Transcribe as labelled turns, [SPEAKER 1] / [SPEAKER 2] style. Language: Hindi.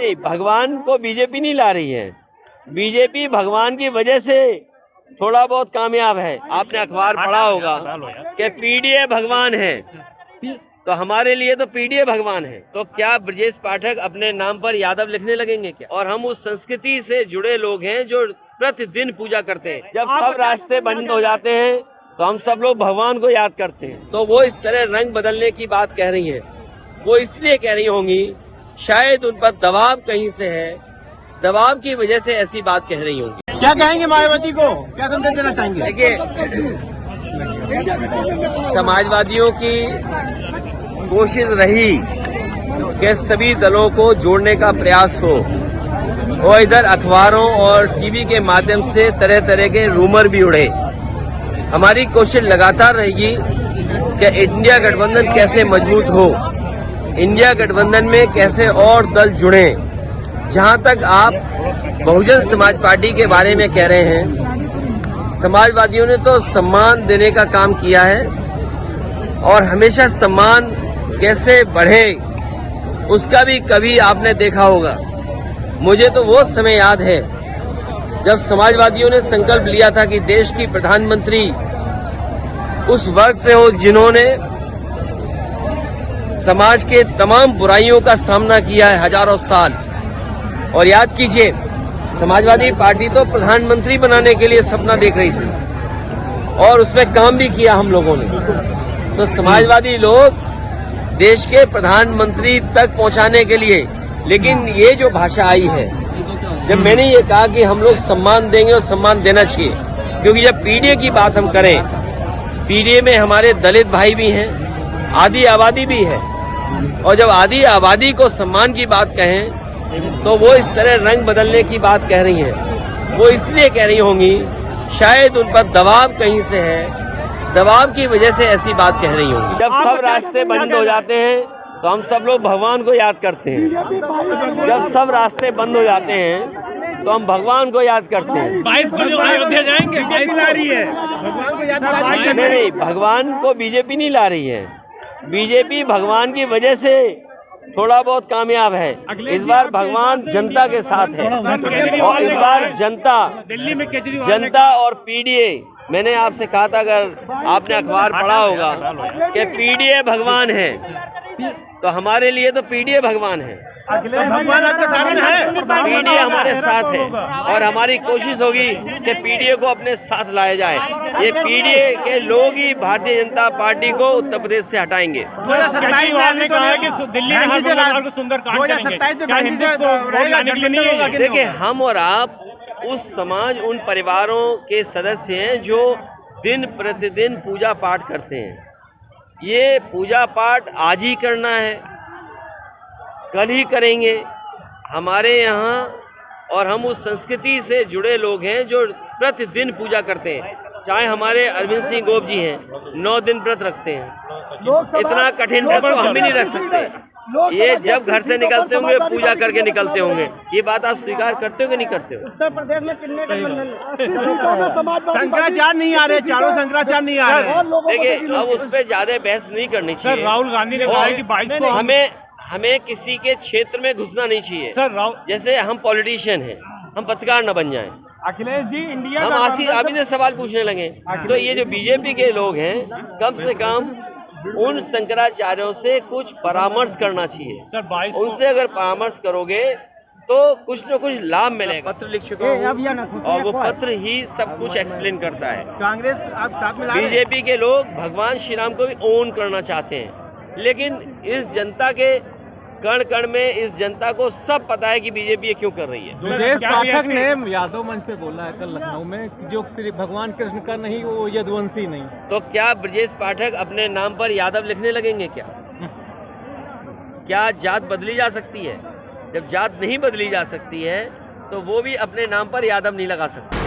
[SPEAKER 1] नहीं, भगवान को बीजेपी नहीं ला रही है। बीजेपी भगवान की वजह से थोड़ा बहुत कामयाब है। आपने अखबार पढ़ा होगा कि पीडीए भगवान है, तो हमारे लिए तो पीडीए भगवान है। तो क्या ब्रजेश पाठक अपने नाम पर यादव लिखने लगेंगे क्या? और हम उस संस्कृति से जुड़े लोग हैं जो प्रतिदिन पूजा करते हैं। जब सब रास्ते बंद हो जाते हैं तो हम सब लोग भगवान को याद करते हैं। तो वो इस तरह रंग बदलने की बात कह रही है। वो इसलिए कह रही होंगी, शायद उन पर दबाव कहीं से है, दबाव की वजह से ऐसी बात कह रही होंगी।
[SPEAKER 2] क्या कहेंगे मायावती को, क्या संदेश देना चाहेंगे?
[SPEAKER 1] देखिए, समाजवादियों की कोशिश रही कि सभी दलों को जोड़ने का प्रयास हो, और इधर अखबारों और टीवी के माध्यम से तरह तरह के रूमर भी उड़े। हमारी कोशिश लगातार रहेगी कि इंडिया गठबंधन कैसे मजबूत हो, इंडिया गठबंधन में कैसे और दल जुड़े। जहां तक आप बहुजन समाज पार्टी के बारे में कह रहे हैं, समाजवादियों ने तो सम्मान देने का काम किया है, और हमेशा सम्मान कैसे बढ़े उसका भी कभी आपने देखा होगा। मुझे तो वो समय याद है जब समाजवादियों ने संकल्प लिया था कि देश की प्रधानमंत्री उस वर्ग से हो जिन्होंने समाज के तमाम बुराइयों का सामना किया है हजारों साल। और याद कीजिए, समाजवादी पार्टी तो प्रधानमंत्री बनाने के लिए सपना देख रही थी, और उसमें काम भी किया हम लोगों ने। तो समाजवादी लोग देश के प्रधानमंत्री तक पहुंचाने के लिए, लेकिन ये जो भाषा आई है, जब मैंने ये कहा कि हम लोग सम्मान देंगे और सम्मान देना चाहिए, क्योंकि जब पीडीए की बात हम करें, पीडीए में हमारे दलित भाई भी हैं, आदि आबादी भी है, और जब आदि आबादी को सम्मान की बात कहें तो वो इस तरह रंग बदलने की बात कह रही हैं। वो इसलिए कह रही होंगी, शायद उन पर दबाव कहीं से है, दबाव की वजह से ऐसी बात कह रही होंगी। जब सब रास्ते बंद हो जाते हैं तो हम सब लोग भगवान को याद करते हैं। जब सब रास्ते बंद हो जाते हैं तो हम भगवान को याद करते हैं।
[SPEAKER 3] 22 को जो अयोध्या जाएंगे, 22 ला रही है,
[SPEAKER 2] भगवान को याद कर
[SPEAKER 1] नहीं, भगवान को बीजेपी नहीं ला रही है। बीजेपी भगवान की वजह से थोड़ा बहुत कामयाब है। इस बार भगवान जनता के साथ है, और इस बार जनता और पीडीए, मैंने आपसे कहा था, अगर आपने अखबार पढ़ा होगा कि पीडीए भगवान है, तो हमारे लिए तो पीडीए भगवान है।
[SPEAKER 2] भगवान आपके साथ है,
[SPEAKER 1] पीडीए हमारे साथ है, और हमारी कोशिश होगी कि पीडीए को अपने साथ लाया जाए। ये पीडीए के लोग ही भारतीय जनता पार्टी को उत्तर प्रदेश से हटाएंगे। देखिए, हम और आप उस समाज, उन परिवारों के सदस्य हैं जो दिन प्रतिदिन पूजा पाठ करते हैं। ये पूजा पाठ आज ही करना है, कल ही करेंगे हमारे यहाँ, और हम उस संस्कृति से जुड़े लोग हैं जो प्रतिदिन पूजा करते हैं। चाहे हमारे अरविंद सिंह गोप जी हैं, 9 दिन व्रत रखते हैं। इतना कठिन व्रत तो हम भी नहीं रख सकते। ये जब घर से निकलते होंगे पूजा करके निकलते होंगे। ये बात आप स्वीकार करते हो कि नहीं करते हो?
[SPEAKER 4] उत्तर प्रदेश में कितने गठबंधन?
[SPEAKER 2] शंकराचार्य नहीं आ रहे, चारों शंकराचार्य नहीं आ रहे।
[SPEAKER 1] देखिए, अब उस पर ज्यादा बहस नहीं करनी चाहिए।
[SPEAKER 3] राहुल गांधी ने कहा कि 22 को
[SPEAKER 1] हमें किसी के क्षेत्र में घुसना नहीं चाहिए।
[SPEAKER 3] सर,
[SPEAKER 1] जैसे हम पॉलिटिशियन हैं, हम पत्रकार न बन जाएं।
[SPEAKER 2] अखिलेश जी, इंडिया
[SPEAKER 1] हम अभी से सवाल पूछने लगे। तो ये जो बीजेपी के लोग हैं, कम से कम उन शंकराचार्यों से कुछ परामर्श करना चाहिए।
[SPEAKER 3] सर, 22
[SPEAKER 1] उनसे अगर परामर्श करोगे तो कुछ न कुछ लाभ मिलेगा। पत्र लिख चुका हूं, और वो पत्र ही सब कुछ एक्सप्लेन करता है।
[SPEAKER 2] कांग्रेस आप साथ में ला रहे हैं।
[SPEAKER 1] बीजेपी के लोग भगवान श्री राम को भी ओन करना चाहते हैं, लेकिन इस जनता के कण कण में, इस जनता को सब पता है कि बीजेपी ये क्यों कर रही है।
[SPEAKER 5] ब्रजेश पाठक ने यादव मंच पे बोला है कल लखनऊ में कि जो सिर्फ भगवान कृष्ण का नहीं, वो यदुवंशी नहीं।
[SPEAKER 1] तो क्या ब्रजेश पाठक अपने नाम पर यादव लिखने लगेंगे क्या? क्या जात बदली जा सकती है? जब जात नहीं बदली जा सकती है तो वो भी अपने नाम पर यादव नहीं लगा सकते।